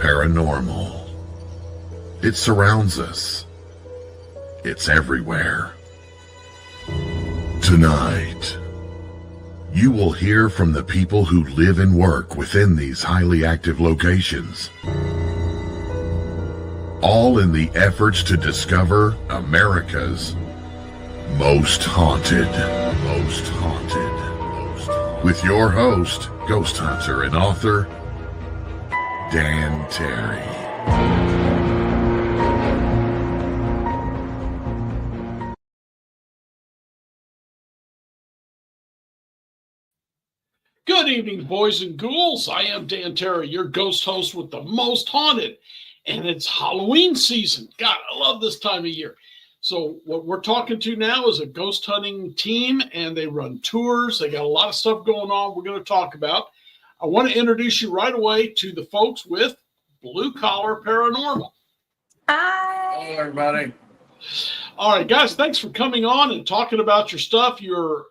Paranormal. It surrounds us. It's everywhere. Tonight, you will hear from the people who live and work within these highly active locations, all in the efforts to discover America's most haunted. Most haunted. With your host, ghost hunter and author, Dan Terry. Good evening, boys and ghouls. I am Dan Terry, your ghost host with the most haunted, and it's Halloween season. God, I love this time of year. So what we're talking to now is a ghost hunting team, and they run tours. They got a lot of stuff going on we're going to talk about. I want to introduce you right away to the folks with Blue Collar Paranormal. Hi. Hello, everybody. All right, guys, thanks for coming on and talking about your stuff. You're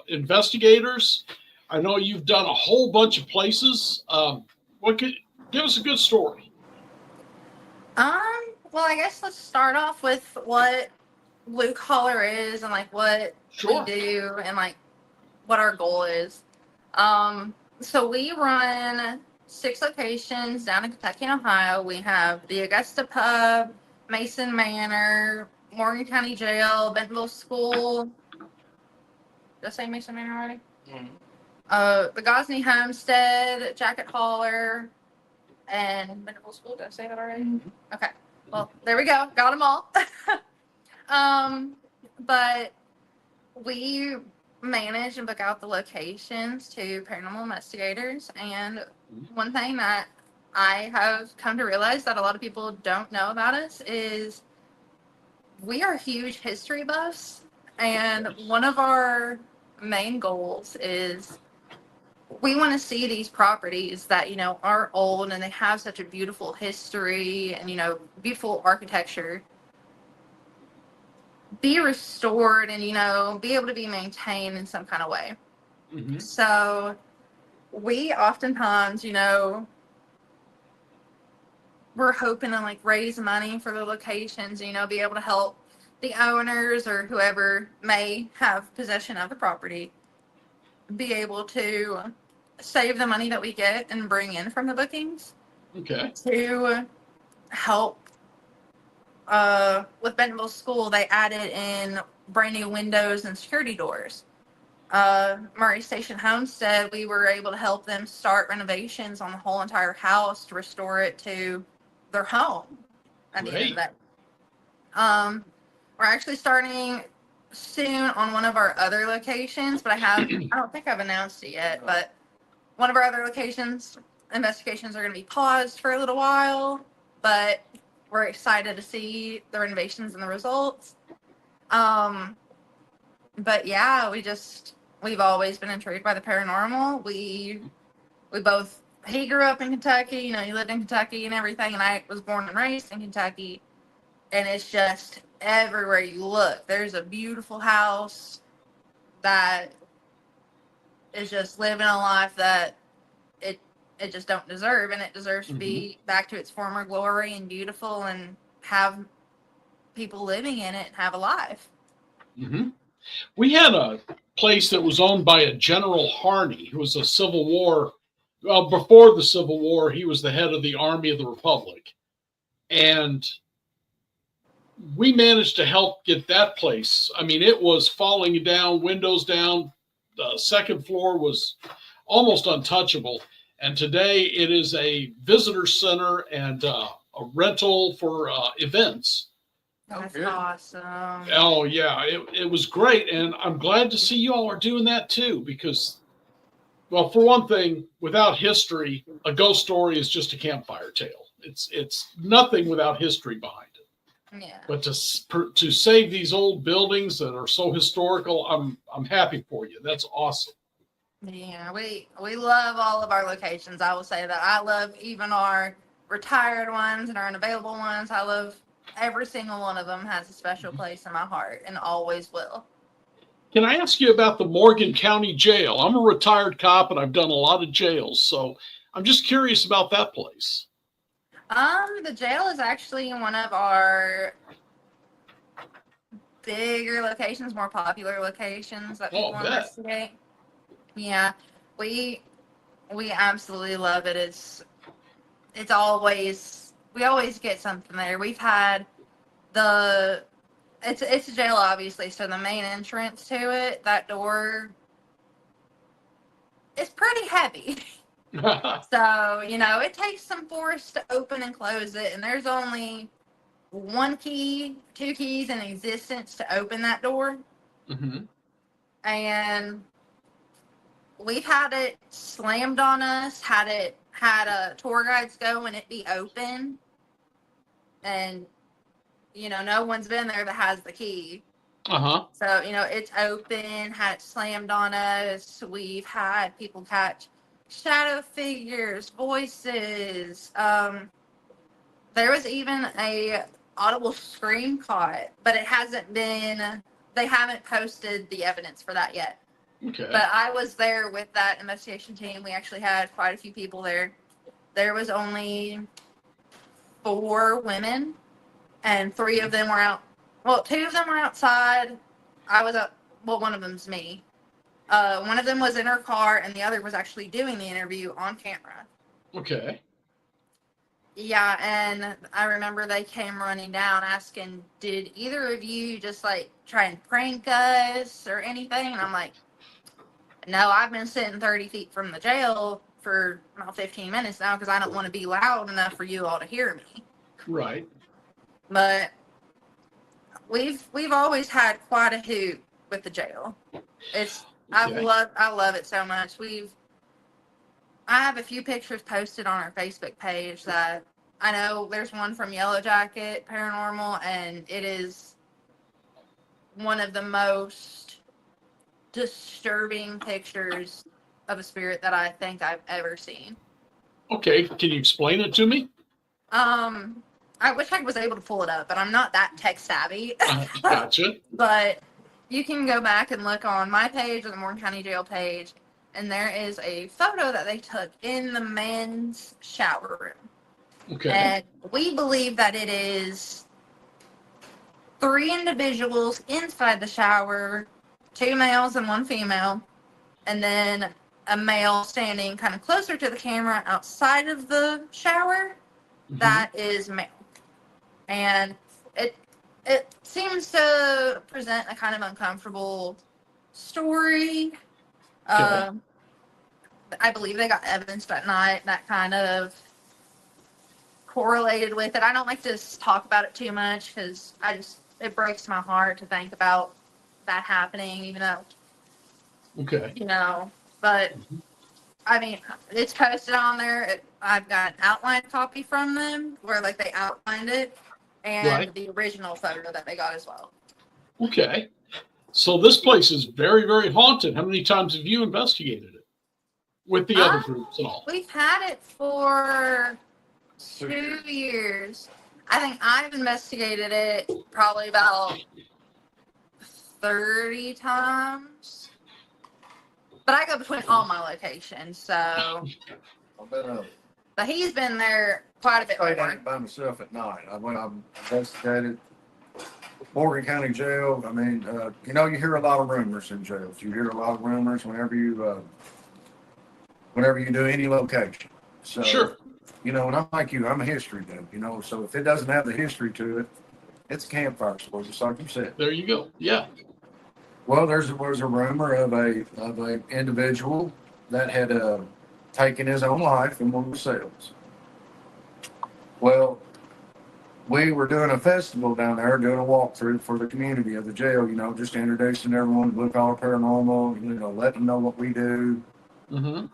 investigators. I know you've done a whole bunch of places. Give us a good story? Well, I guess let's start off with what Blue Collar is and like what we do and like what our goal is. So we run 6 locations down in Kentucky and Ohio. We have the Augusta Pub, Mason Manor, Morgan County Jail, Bentonville School. Did I say Mason Manor already? Mm-hmm. The Gosney Homestead, Jacket Holler, and Bentonville School. Did I say that already? Mm-hmm. Okay. Well, there we go. Got them all. But we manage and book out the locations to paranormal investigators. And one thing that I have come to realize that a lot of people don't know about us is we are huge history buffs. And one of our main goals is we want to see these properties that, you know, are old and they have such a beautiful history and, you know, beautiful architecture be restored and, you know, be able to be maintained in some kind of way. Mm-hmm. So we oftentimes, you know, we're hoping to like raise money for the locations, you know, be able to help the owners or whoever may have possession of the property be able to save the money that we get and bring in from the bookings. Okay. To help with Bentonville School, they added in brand new windows and security doors. Murray Station Homestead, we were able to help them start renovations on the whole entire house to restore it to their home at the end of that. We're actually starting soon on one of our other locations, but I don't think I've announced it yet, but one of our other locations, investigations are going to be paused for a little while, but we're excited to see the renovations and the results. But yeah, we've always been intrigued by the paranormal. He grew up in Kentucky, you know, he lived in Kentucky and everything, and I was born and raised in Kentucky, and it's just everywhere you look, there's a beautiful house that is just living a life that it just don't deserve, and it deserves to be back to its former glory and beautiful and have people living in it and have a life. Mm-hmm. We had a place that was owned by a General Harney, who was a Civil War. Well, before the Civil War, he was the head of the Army of the Republic, and we managed to help get that place. I mean, it was falling down, windows down. The second floor was almost untouchable. And today it is a visitor center and a rental for events. That's awesome. Oh, yeah, it was great. And I'm glad to see you all are doing that too, because, well, for one thing, without history, a ghost story is just a campfire tale. It's nothing without history behind it. Yeah. But to save these old buildings that are so historical, I'm happy for you. That's awesome. Yeah, we love all of our locations. I will say that I love even our retired ones and our unavailable ones. I love every single one of them. Has a special place in my heart and always will. Can I ask you about the Morgan County Jail? I'm a retired cop and I've done a lot of jails, so I'm just curious about that place. The jail is actually one of our bigger locations, more popular locations that people I bet. investigate. Yeah, we absolutely love it. It's always, we always get something there. We've had it's a jail, obviously, so the main entrance to it, that door, is pretty heavy. So, it takes some force to open and close it, and there's only one key, two keys in existence to open that door. Mm-hmm. And we've had it slammed on us, had tour guides go and it be open, and no one's been there that has the key. Uh-huh. So it's open, had it slammed on us. We've had people catch shadow figures, voices. There was even a audible scream caught, but it hasn't been. They haven't posted the evidence for that yet. Okay. But I was there with that investigation team. We actually had quite a few people there. There was only 4 women, and 3 of them were out. Well, 2 of them were outside. I was up. Well, one of them's me. One of them was in her car, and the other was actually doing the interview on camera. Okay. Yeah, and I remember they came running down asking, did either of you just try and prank us or anything? And I'm like, no, I've been sitting 30 feet from the jail for about 15 minutes now because I don't want to be loud enough for you all to hear me. Right. But we've always had quite a hoot with the jail. It's Okay. I love it so much. I have a few pictures posted on our Facebook page that I know there's one from Yellow Jacket Paranormal, and it is one of the most disturbing pictures of a spirit that I think I've ever seen. Okay. Can you explain it to me? I wish I was able to pull it up, but I'm not that tech savvy. Gotcha. But you can go back and look on my page or the Morgan County Jail page, and there is a photo that they took in the men's shower room. Okay. And we believe that it is 3 individuals inside the shower, 2 males and 1 female, and then a male standing kind of closer to the camera outside of the shower. Mm-hmm. That is male. And it seems to present a kind of uncomfortable story. Okay. I believe they got evidence that night that kind of correlated with it. I don't like to talk about it too much because it breaks my heart to think about that happening, even though, Okay. but I mean, it's posted on there. I've got an outline copy from them where they outlined it, and Right. the original photo that they got as well. Okay. So this place is very, very haunted. How many times have you investigated it with the other groups and all? We've had it for 2 years. I think I've investigated it probably about 30 times. But I go between all my locations, so. But he's been there quite a bit I more. ain't by myself at night. When I've investigated Morgan County Jail, I mean, you hear a lot of rumors in jails. You hear a lot of rumors whenever you do any location. So, Sure. and I'm like you, I'm a history dude, so if it doesn't have the history to it, it's a campfire story, just like you said. There you go. Yeah. Well, was a rumor of a individual that had taken his own life in one of the cells. Well, we were doing a festival down there, doing a walkthrough for the community of the jail, just introducing everyone to Blue Collar Paranormal, letting them know what we do. Mm-hmm.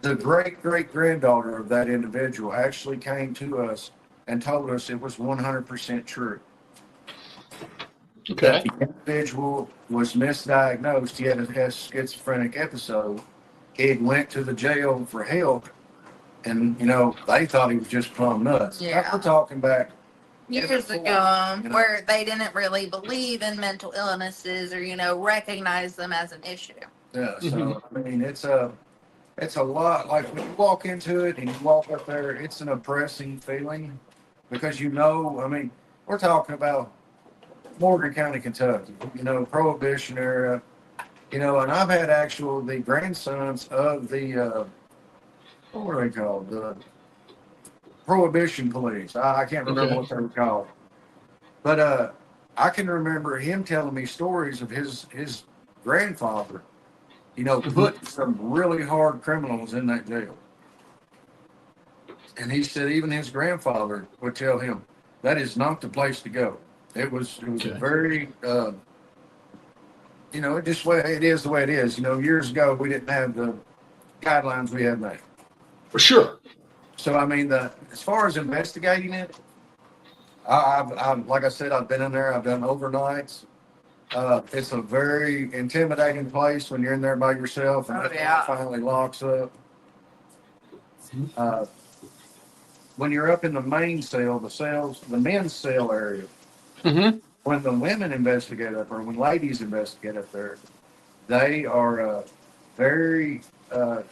The great-great-granddaughter of that individual actually came to us and told us it was 100% true. Okay. That the individual was misdiagnosed. He had a schizophrenic episode. He went to the jail for help, and they thought he was just plumb nuts. Yeah. We're talking back Years ago, where they didn't really believe in mental illnesses or recognize them as an issue. Yeah. So I mean, It's a lot like when you walk into it and you walk up there, it's an oppressing feeling because I mean, we're talking about Morgan County, Kentucky, Prohibition era, and I've had the grandsons of the, what are they called? The Prohibition police. I can't remember Okay. what they were called. But I can remember him telling me stories of his grandfather, put some really hard criminals in that jail. And he said even his grandfather would tell him that is not the place to go. It was a Okay. very it just way it is the way it is. Years ago we didn't have the guidelines we have now. For sure. So I mean, as far as investigating it, I've like I said, I've been in there. I've done overnights. It's a very intimidating place when you're in there by yourself and that door finally locks up. When you're up in the main cell, the men's cell area, Mm-hmm. when the women investigate up, or when ladies investigate up there, they are very. A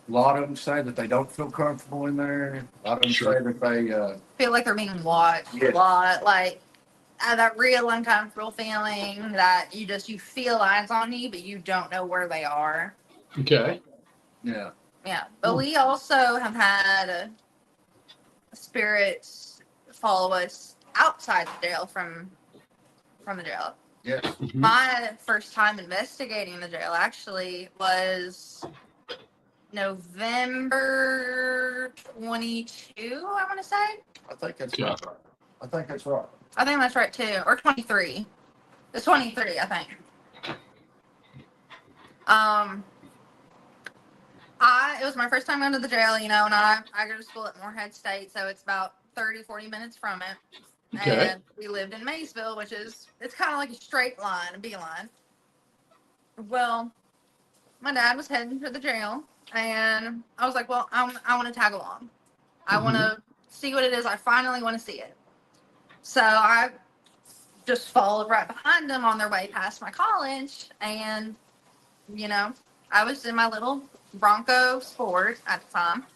lot of them say that they don't feel comfortable in there. A lot of them Sure. say that they. Feel like they're being watched Yes. a lot, like that real uncomfortable feeling that you feel eyes on you, but you don't know where they are. Okay. Yeah. Yeah, but we also have had spirits follow us outside the jail from the jail. Yes. Mm-hmm. My first time investigating the jail actually was November 22, I want to say. I think that's Yeah. right. I think that's right. I think that's right too, or 23. It's 23, I think. It was my first time going to the jail, and I go to school at Moorhead State, so it's about 30-40 minutes from it. Okay. And we lived in Maysville, it's kind of like a straight line, a beeline. Well, my dad was heading to the jail, and I was like, well, I want to tag along. I want to see what it is. I finally want to see it. So I just followed right behind them on their way past my college, and, I was in my little Bronco Sport at the time.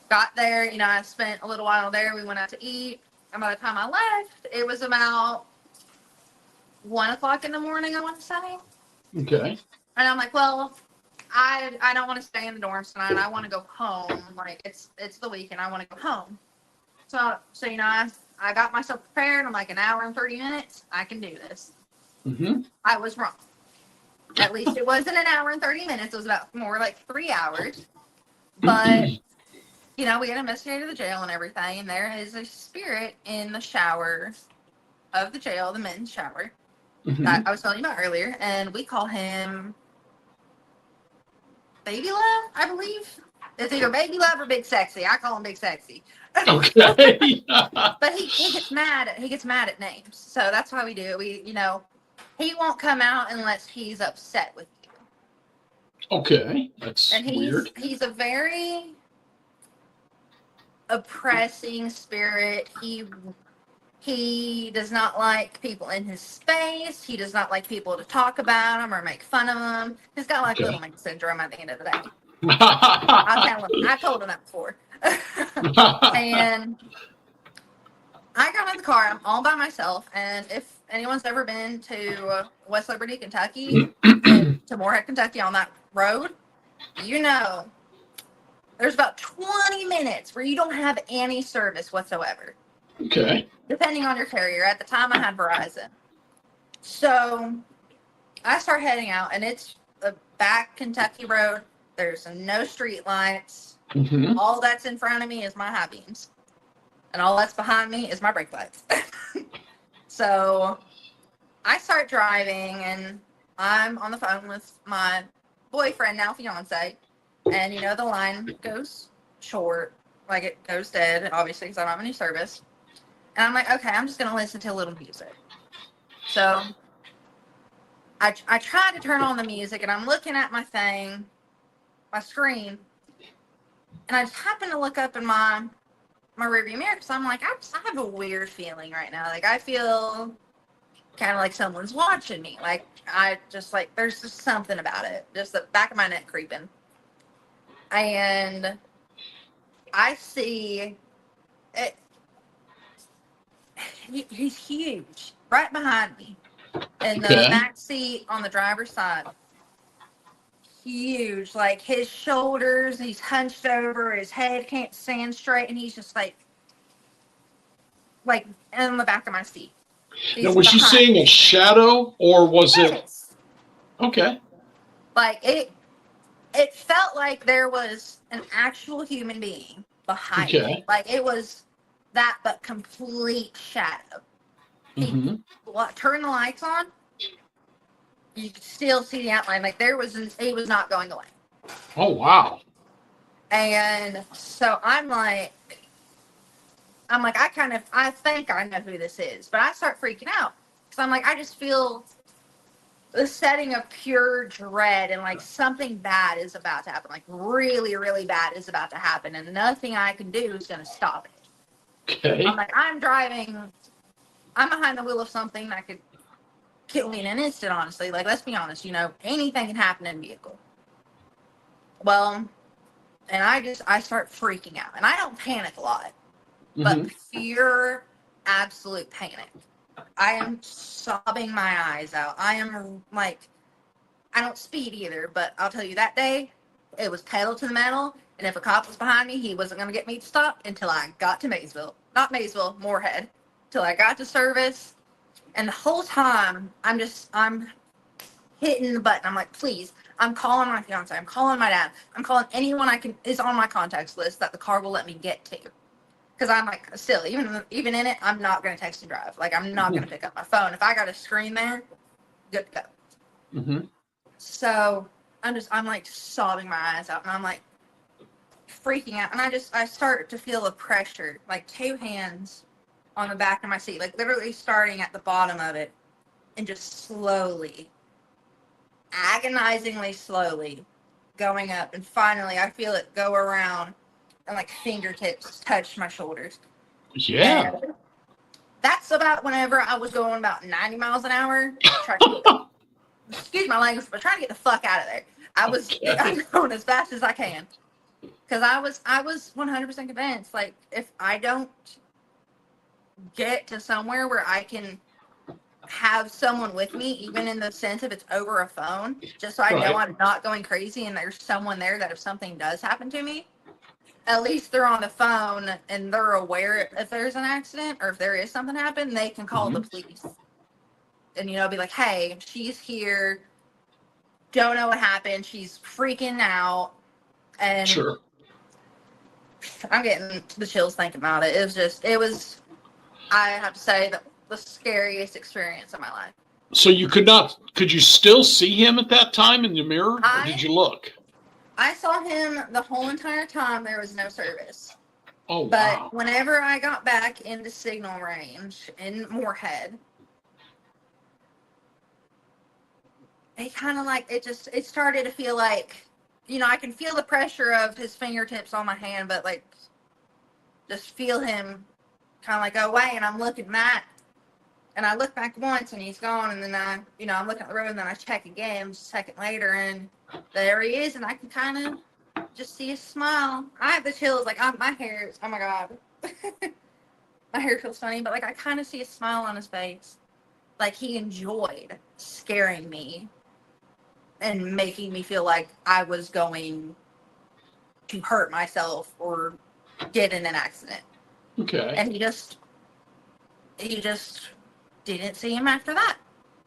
Got there, I spent a little while there. We went out to eat. And by the time I left, it was about 1 o'clock in the morning, I want to say. Okay. And I'm like, well, I don't want to stay in the dorms tonight. I want to go home. Like, it's the weekend. I want to go home. So I got myself prepared. I'm like, an hour and 30 minutes. I can do this. Mm-hmm. I was wrong. At least it wasn't an hour and 30 minutes. It was about more like 3 hours. But, we had investigated the jail and everything. And there is a spirit in the shower of the jail, the men's shower, that I was telling you about earlier. And we call him Baby Love, I believe. It's either Baby Love or Big Sexy. I call him Big Sexy. Okay. But he gets mad at names. So that's why we do it. He won't come out unless he's upset with you. Okay. That's And weird. he's a very oppressing spirit. He does not like people in his space. He does not like people to talk about him or make fun of him. He's got like little man syndrome at the end of the day. I told him that before. And I got in the car. I'm all by myself. And if anyone's ever been to West Liberty, Kentucky, to Moorhead, Kentucky on that road, there's about 20 minutes where you don't have any service whatsoever. Okay. Depending on your carrier. At the time, I had Verizon. So I start heading out, and it's a back Kentucky road. There's no street lights. Mm-hmm. All that's in front of me is my high beams. And all that's behind me is my brake lights. So I start driving, and I'm on the phone with my boyfriend, now fiance. And, the line goes short. Like, it goes dead, obviously, because I don't have any service. And I'm like, okay, I'm just going to listen to a little music. So I try to turn on the music, and I'm looking at my screen, and I just happen to look up in my rearview mirror, because I'm like, I have a weird feeling right now. Like, I feel kind of like someone's watching me. Like, there's just something about it. Just the back of my neck creeping. and I see it. He's huge, right behind me, in the Okay. back seat on the driver's side. Huge, like his shoulders, he's hunched over, his head can't stand straight, and he's just like in the back of my seat. Now, He's was you behind seeing a me. shadow or was it Yes. okay? Like it felt like there was an actual human being behind me. Okay. Like it was that, but complete shadow. He Hmm. turned the lights on. You could still see the outline. Like he was not going away. Oh, wow. And so I think I know who this is, but I start freaking out because I'm like, I just feel the setting of pure dread and like something bad is about to happen, like really, really bad is about to happen, and nothing I can do is going to stop it. I'm Okay. like, I'm behind the wheel of something that could kill me in an instant, honestly. Like, let's be honest, anything can happen in a vehicle. Well, and I start freaking out, and I don't panic a lot, but Hmm. pure, absolute panic. I am sobbing my eyes out. I am like, I don't speed either, but I'll tell you that day, it was pedal to the metal. And if a cop was behind me, he wasn't going to get me to stop until I got to Maysville. Not Maysville, Moorhead. Till I got to service. And the whole time, I'm hitting the button. I'm like, please, I'm calling my fiance. I'm calling my dad. I'm calling anyone is on my contacts list that the car will let me get to. Because I'm like, still, even in it, I'm not going to text and drive. Like, I'm not going to pick up my phone. If I got a screen there, good to go. Hmm. So I'm like sobbing my eyes out, and I'm like freaking out. And I start to feel the pressure, like two hands on the back of my seat, like literally starting at the bottom of it and just slowly, agonizingly slowly going up. And finally, I feel it go around and like fingertips touch my shoulders. Yeah. And that's about whenever I was going about 90 miles an hour, excuse my language, but trying to get the fuck out of there. Okay. I'm going as fast as I can. Because I was 100% convinced, like, if I don't get to somewhere where I can have someone with me, even in the sense of it's over a phone, just so I know Right. I'm not going crazy and there's someone there that if something does happen to me, at least they're on the phone and they're aware if there's an accident or if there is something happen, they can call the Hmm. police. And, be like, hey, she's here, don't know what happened, she's freaking out. And Sure. I'm getting the chills thinking about it. I have to say, the scariest experience of my life. So could you still see him at that time in the mirror or did I you look? I saw him the whole entire time there was no service. Oh, But wow. whenever I got back into signal range in Moorhead, it kind of like it started to feel like, I can feel the pressure of his fingertips on my hand, but like just feel him kind of like go away. And I'm looking back, and I look back once and he's gone. And then I'm looking at the road, and then I check again just a second later, and there he is. And I can kind of just see a smile. I have the chills. Like, my hair is, oh my God. My hair feels funny, but like I kind of see a smile on his face. Like he enjoyed scaring me and making me feel like I was going to hurt myself or get in an accident. Okay. And he just didn't see him after that,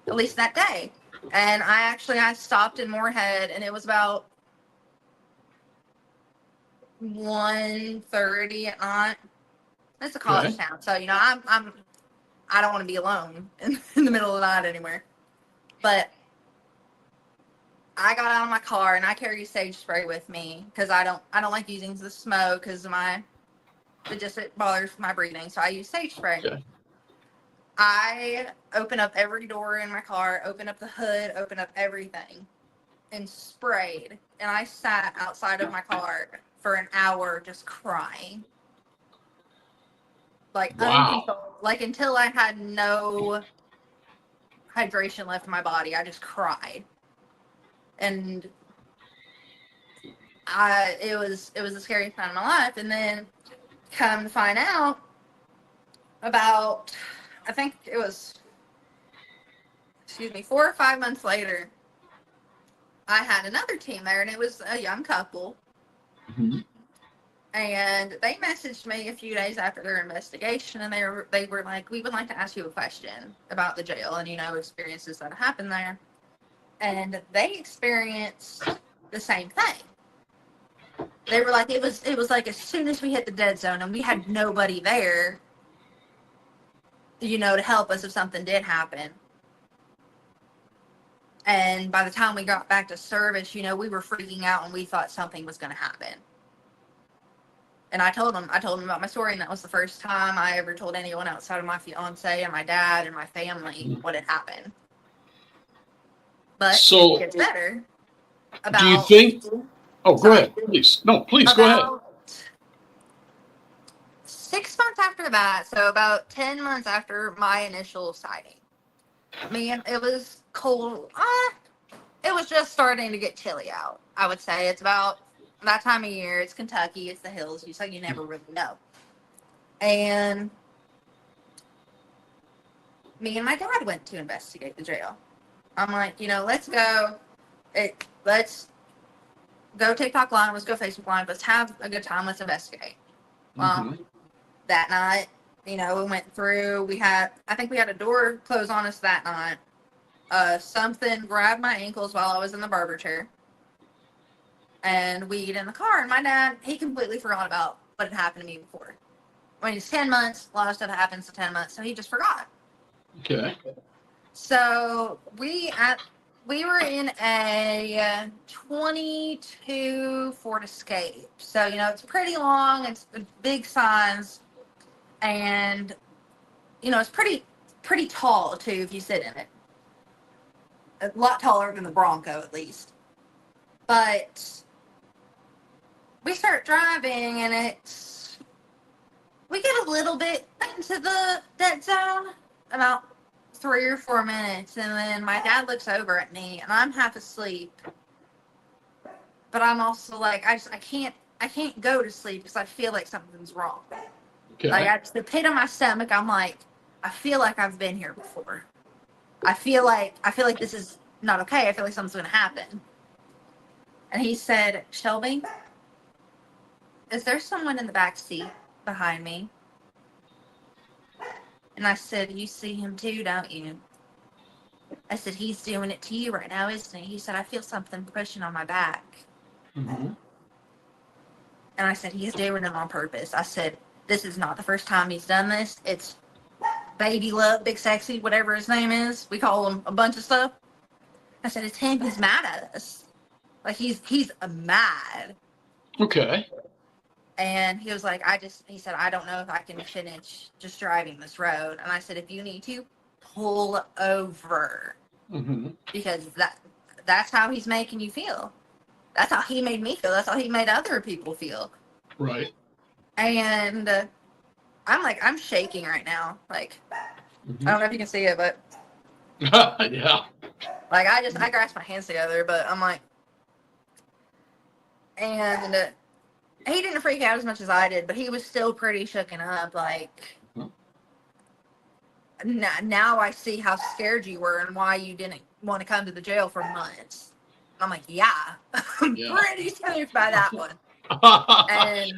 at least that day. And I stopped in Moorhead, and it was about 1:30 at night. It's a college Okay. town, so I don't want to be alone in the middle of the night anywhere. But I got out of my car, and I carry sage spray with me because I don't like using the smoke because it bothers my breathing. So I use sage spray. Okay. I open up every door in my car, open up the hood, open up everything, and sprayed. And I sat outside of my car for an hour just crying. Like Wow. uncontrollable. Like until I had no hydration left in my body, I just cried. And it was the scariest time of my life. And then come to find out about, I think it was, 4 or 5 months later, I had another team there, and it was a young couple. Mm-hmm. And they messaged me a few days after their investigation, and they were like, "We would like to ask you a question about the jail and experiences that happened there." And they experienced the same thing. They were like, it was like as soon as we hit the dead zone, and we had nobody there, to help us if something did happen. And by the time we got back to service, we were freaking out, and we thought something was going to happen. And I told them about my story, and that was the first time I ever told anyone outside of my fiance and my dad and my family what had happened. But it gets better. Do you think? Oh, go ahead, please. No, please go ahead. 6 months after that, so about 10 months after my initial sighting, man, it was cold. It was just starting to get chilly out. I would say it's about that time of year. It's Kentucky. It's the hills. You never really know. And me and my dad went to investigate the jail. I'm like, let's go. Let's go TikTok live. Let's go Facebook live. Let's have a good time. Let's investigate. That night, we went through. I think we had a door close on us that night. Something grabbed my ankles while I was in the barber chair. And we get in the car, and my dad, he completely forgot about what had happened to me before. When he's 10 months, a lot of stuff happens to 10 months, so he just forgot. Okay. So we were in a 22 Ford Escape. So, it's pretty long, it's a big size, and, it's pretty tall, too, if you sit in it. A lot taller than the Bronco, at least. But we start driving, and we get a little bit into the dead zone, about 3 or 4 minutes, and then my dad looks over at me, and I'm half asleep. But I'm also like, I can't go to sleep because I feel like something's wrong. Okay. Like, the pit of my stomach, I'm like, I feel like I've been here before. I feel like this is not okay. I feel like something's going to happen. And he said, "Shelby, is there someone in the back seat behind me?" And I said, "You see him too, don't you?" I said, "He's doing it to you right now, isn't he?" He said, "I feel something pushing on my back." Mm-hmm. And I said, "He's doing it on purpose." I said, "This is not the first time he's done this. It's Baby Love, Big Sexy, whatever his name is. We call him a bunch of stuff." I said, "It's him. He's mad at us. Like, he's mad." Okay. And he was like, he said, "I don't know if I can finish just driving this road." And I said, "If you need to, pull over." Mm-hmm. Because that's how he's making you feel. That's how he made me feel. That's how he made other people feel. Right. And I'm shaking right now. Like, Mm-hmm. I don't know if you can see it, but yeah. like, I grasped my hands together, but I'm like, and he didn't freak out as much as I did, but he was still pretty shooken up. Like, now I see how scared you were and why you didn't want to come to the jail for months. And I'm like, yeah, I'm pretty spooked by that one. And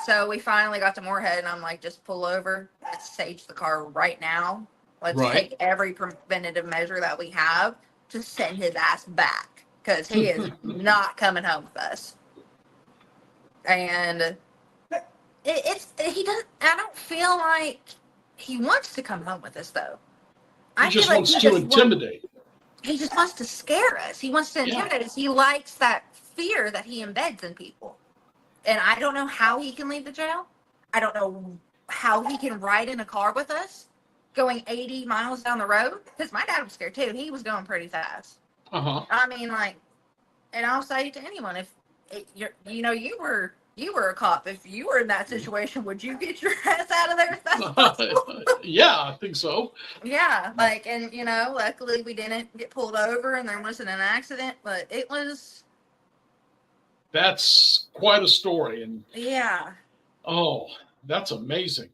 so we finally got to Moorhead, and I'm like, just pull over. Let's sage the car right now. Let's take every preventative measure that we have to send his ass back, because he is not coming home with us. And he doesn't. I don't feel like he wants to come home with us, though. He just wants to intimidate. He just wants to scare us. He wants to intimidate us. He likes that fear that he embeds in people. And I don't know how he can leave the jail. I don't know how he can ride in a car with us going 80 miles down the road. Because my dad was scared too. He was going pretty fast. Uh-huh. I mean, like, and I'll say to anyone, if you were a cop, if you were in that situation, would you get your ass out of there if that's possible? Yeah, I think so. Yeah, like, and luckily we didn't get pulled over and there wasn't an accident, but it was That's quite a story. And Yeah. oh, that's amazing.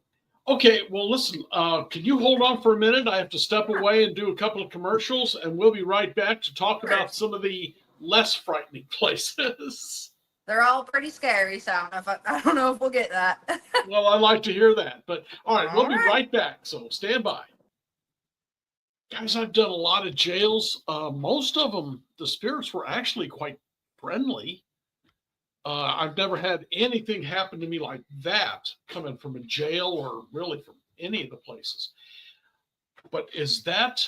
Okay, well, listen, can you hold on for a minute? I have to step away and do a couple of commercials, and we'll be right back to talk about some of the less frightening places. They're all pretty scary, so I don't know if we'll get that. Well, I like to hear that. But all right, we'll All be right. right back, so stand by. Guys, I've done a lot of jails. Most of them, the spirits were actually quite friendly. I've never had anything happen to me like that coming from a jail or really from any of the places. But is that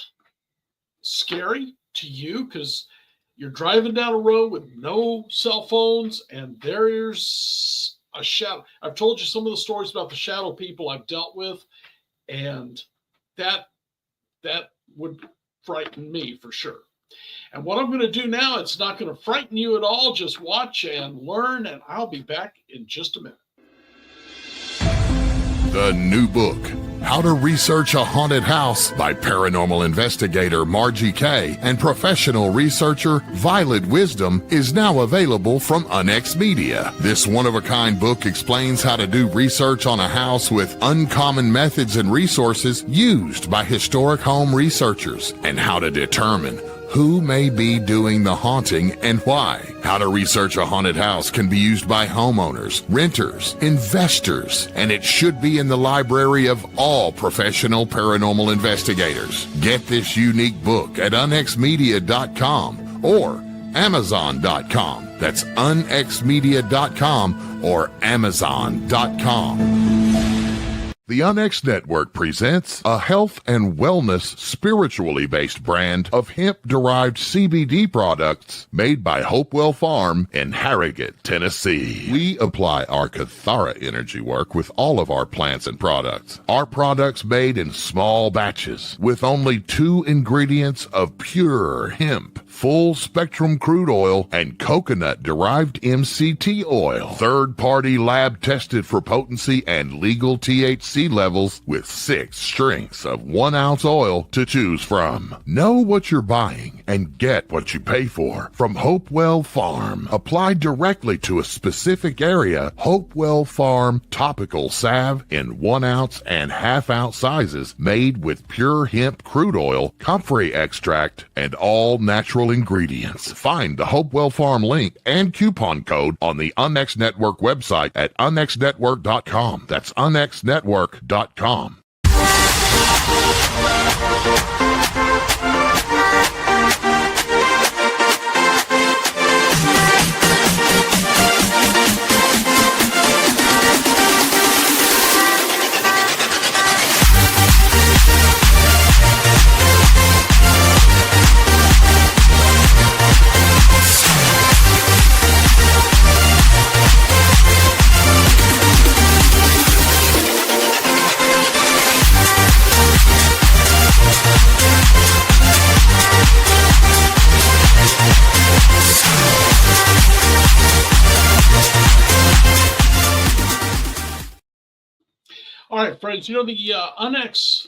scary to you? Because you're driving down a road with no cell phones and there's a shadow. I've told you some of the stories about the shadow people I've dealt with, and that would frighten me for sure. And what I'm going to do now, it's not going to frighten you at all. Just watch and learn, and I'll be back in just a minute. The new book, How to Research a Haunted House by paranormal investigator Margie Kay and professional researcher Violet Wisdom, is now available from Unex Media. This one-of-a-kind book explains how to do research on a house with uncommon methods and resources used by historic home researchers, and how to determine who may be doing the haunting and why. How to research a haunted house can be used by homeowners, renters, investors, and it should be in the library of all professional paranormal investigators. Get this unique book at unexmedia.com or amazon.com. That's unexmedia.com or amazon.com. The Unex Network presents a health and wellness spiritually based brand of hemp-derived CBD products made by Hopewell Farm in Harrogate, Tennessee. We apply our Cathara energy work with all of our plants and products. Our products made in small batches with only 2 ingredients of pure hemp, full spectrum crude oil, and coconut-derived MCT oil. Third-party lab tested for potency and legal THC levels with 6 strengths of 1 ounce oil to choose from. Know what you're buying and get what you pay for from Hopewell Farm. Applied directly to a specific area, Hopewell Farm topical salve in 1 ounce and ½ ounce sizes, made with pure hemp crude oil, comfrey extract, and all natural ingredients. Find the Hopewell Farm link and coupon code on the Unex Network website at unexnetwork.com. That's unexnetwork.com. All right, friends, you know, the Unex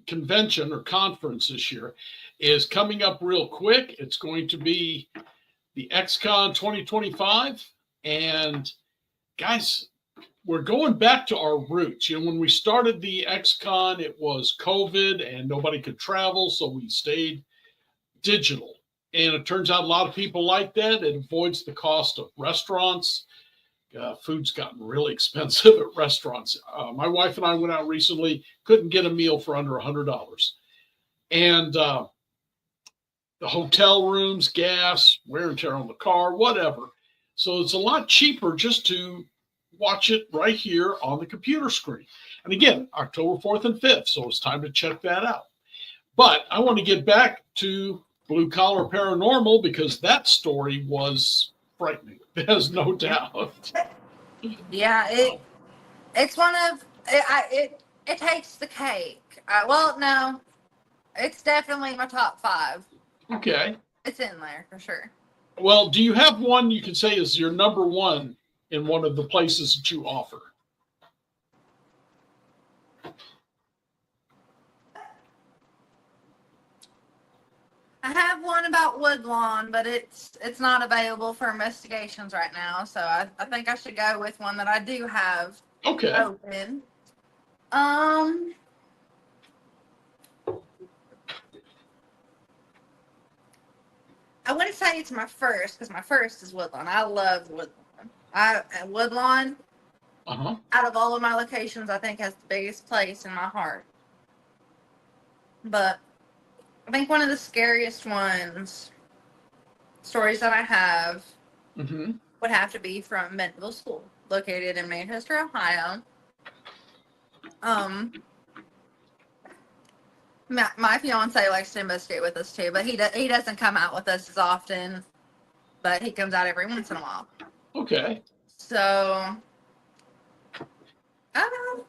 convention or conference this year is coming up real quick. It's going to be the XCon 2025. And guys, we're going back to our roots. You know, when we started the XCon, it was COVID and nobody could travel, so we stayed digital. And it turns out a lot of people like that. It avoids the cost of restaurants. Food's gotten really expensive at restaurants. My wife and I went out recently, couldn't get a meal for under $100. And the hotel rooms, gas, wear and tear on the car, whatever. So it's a lot cheaper just to watch it right here on the computer screen. And again, October 4th and 5th, so it's time to check that out. But I want to get back to Blue Collar Paranormal because that story was frightening. There's no doubt. Yeah, it's one of it takes the cake. Well, no, it's definitely my top 5. Okay. It's in there for sure. Well, do you have one you can say is your number 1 in one of the places that you offer? I have one about Woodlawn, but it's not available for investigations right now. So I think I should go with one that I do have Okay. open. I wouldn't say it's my first because my first is Woodlawn. I love Woodlawn. Woodlawn, Uh-huh. out of all of my locations, I think has the biggest place in my heart. But I think one of the scariest stories that I have, Mm-hmm. would have to be from Bentonville School, located in Manchester, Ohio. My fiance likes to investigate with us too, but he doesn't come out with us as often, but he comes out every once in a while. Okay. So, I don't know.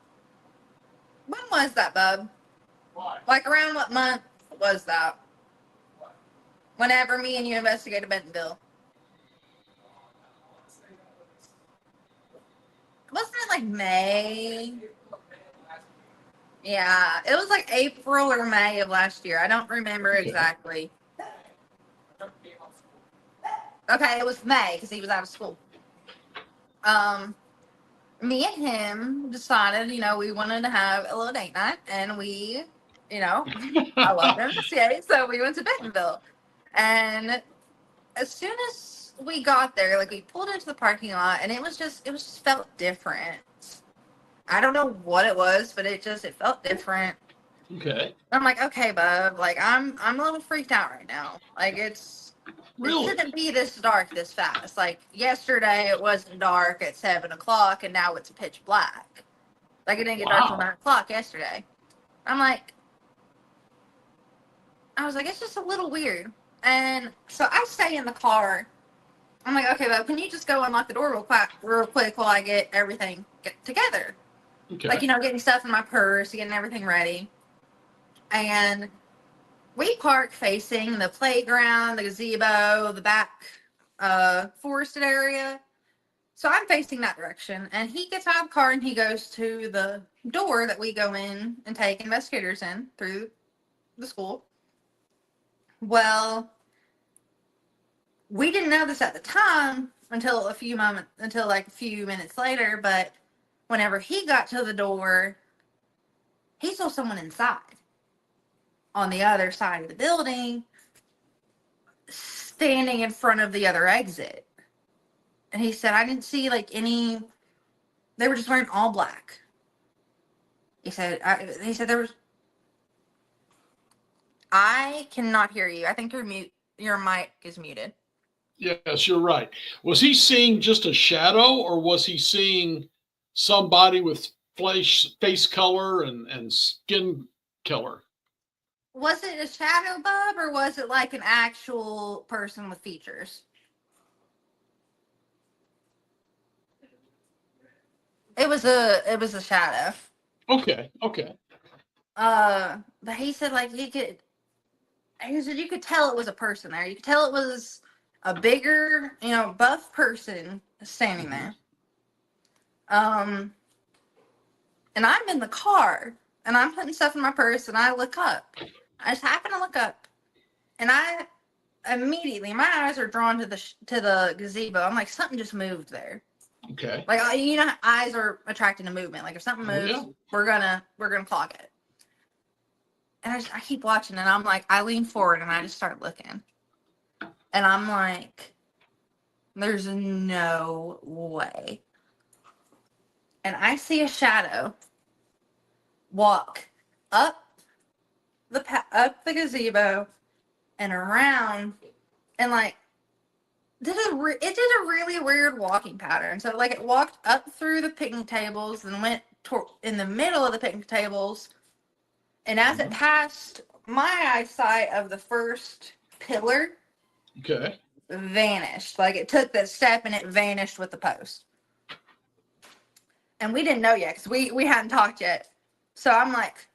When was that, bub? Why? Like around what month was that? Whenever me and you investigated Bentonville. Wasn't it like May? Yeah, it was like April or May of last year. I don't remember exactly. Okay, it was May because he was out of school. Me and him decided, we wanted to have a little date night, and we, I love him, so we went to Bentonville. And as soon as we got there, like we pulled into the parking lot, and it just felt different. I don't know what it was, but it felt different. Okay. I'm like, okay, bub, like I'm a little freaked out right now. Like it shouldn't be this dark this fast. Like yesterday it wasn't dark at 7 o'clock and now it's pitch black. Like it didn't get dark till 9 o'clock yesterday. I was like, it's just a little weird. And so I stay in the car. I'm like, okay, bub, can you just go unlock the door real quick while I get everything together? Okay. Like, getting stuff in my purse, getting everything ready. And we park facing the playground, the gazebo, the back forested area. So I'm facing that direction. And he gets out of the car and he goes to the door that we go in and take investigators in through the school. Well, we didn't know this at the time until a few minutes later. But whenever he got to the door, he saw someone inside on the other side of the building, standing in front of the other exit. And he said, I didn't see any, they were just wearing all black. He said, there was, I cannot hear you. I think your mic is muted. Yes, you're right. Was he seeing just a shadow, or was he seeing somebody with face color and skin color? Was it a shadow, bub, or was it like an actual person with features? It was a shadow. Okay. But he said you could tell it was a person there. You could tell it was a bigger, buff person standing there. And I'm in the car and I'm putting stuff in my purse and I look up. I just happen to look up and I immediately, my eyes are drawn to the gazebo. I'm like, something just moved there. Okay. Like, eyes are attracted to movement. Like if something moves, we're gonna clock it. And I keep watching and I'm like, I lean forward and I just start looking. And I'm like, there's no way. And I see a shadow walk up the gazebo and around and it did a really weird walking pattern. So it walked up through the picnic tables and went in the middle of the picnic tables. And as it passed my eyesight of the first pillar, okay, vanished. Like it took that step and it vanished with the post. And we didn't know yet because we hadn't talked yet. So I'm like,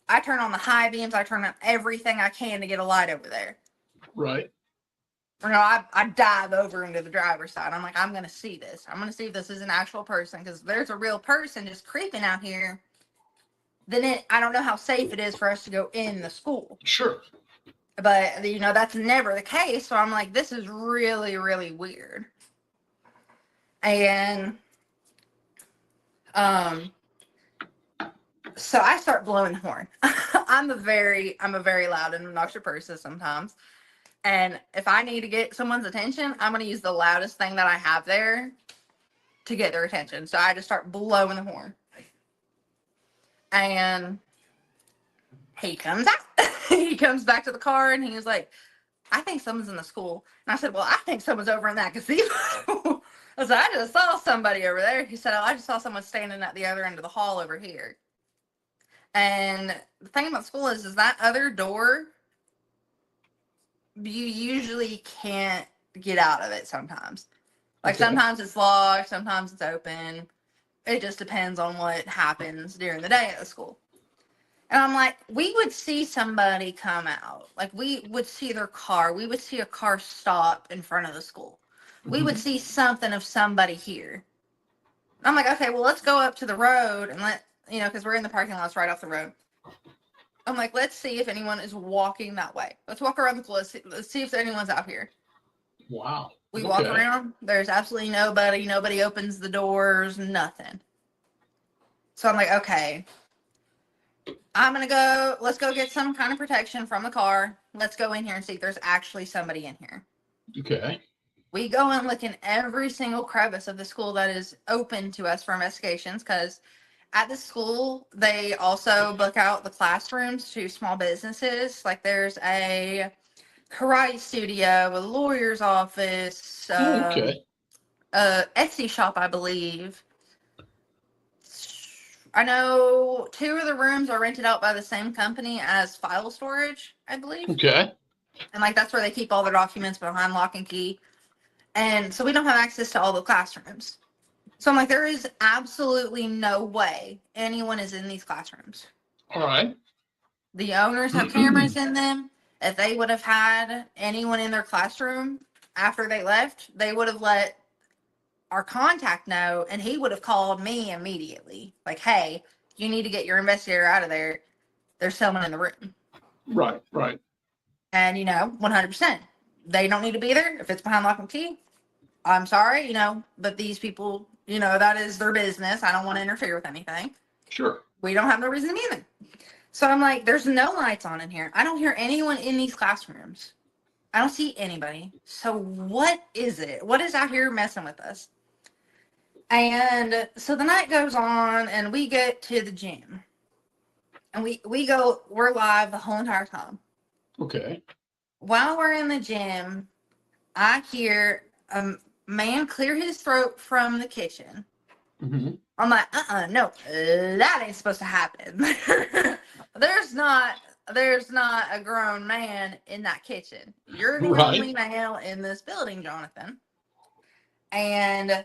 I turn on the high beams. I turn on everything I can to get a light over there. Right. I dive over into the driver's side. I'm like, I'm going to see this. I'm going to see if this is an actual person because there's a real person just creeping out here. Then I don't know how safe it is for us to go in the school. Sure. But, that's never the case. So I'm like, this is really, really weird. And so I start blowing the horn. I'm a very loud and obnoxious person sometimes. And if I need to get someone's attention, I'm going to use the loudest thing that I have there to get their attention. So I just start blowing the horn. And he comes out. He comes back to the car and he's like, I think someone's in the school. And I said, well, I think someone's over in that gazebo. I said, I just saw somebody over there. He said, oh, I just saw someone standing at the other end of the hall over here. And the thing about school is that other door, you usually can't get out of it sometimes. Like, Okay. sometimes it's locked, sometimes it's open. It just depends on what happens during the day at the school. And I'm like, we would see somebody come out. Like, we would see their car. We would see a car stop in front of the school. We would see something of somebody here. I'm like, okay, well, let's go up to the road and because we're in the parking lots right off the road. I'm like, let's see if anyone is walking that way. Let's walk around the school. Let's see if anyone's out here. Wow. We walk around. There's absolutely nobody. Nobody opens the doors. Nothing. So I'm like, okay. Let's go get some kind of protection from the car. Let's go in here and see if there's actually somebody in here. Okay. We go and look in every single crevice of the school that is open to us for investigations, because at the school, they also book out the classrooms to small businesses. Like, there's a karate studio, a lawyer's office, Okay. a Etsy shop, I believe. I know 2 of the rooms are rented out by the same company as file storage, I believe. Okay. And, that's where they keep all their documents behind lock and key. And so we don't have access to all the classrooms. So I'm like, there is absolutely no way anyone is in these classrooms. All right. The owners have cameras in them. If they would have had anyone in their classroom after they left, they would have let our contact know, and he would have called me immediately. Like, hey, you need to get your investigator out of there. There's someone in the room. Right. Right. And, 100%. They don't need to be there. If it's behind lock and key, I'm sorry, but these people, that is their business. I don't want to interfere with anything. Sure. We don't have no reason to be there. So I'm like, there's no lights on in here. I don't hear anyone in these classrooms. I don't see anybody. So what is it? What is out here messing with us? And so the night goes on and we get to the gym. And we're live the whole entire time. Okay. While we're in the gym, I hear a man clear his throat from the kitchen. Mm-hmm. I'm like, no, that ain't supposed to happen. There's not a grown man in that kitchen. You're the only male in this building, Jonathan. And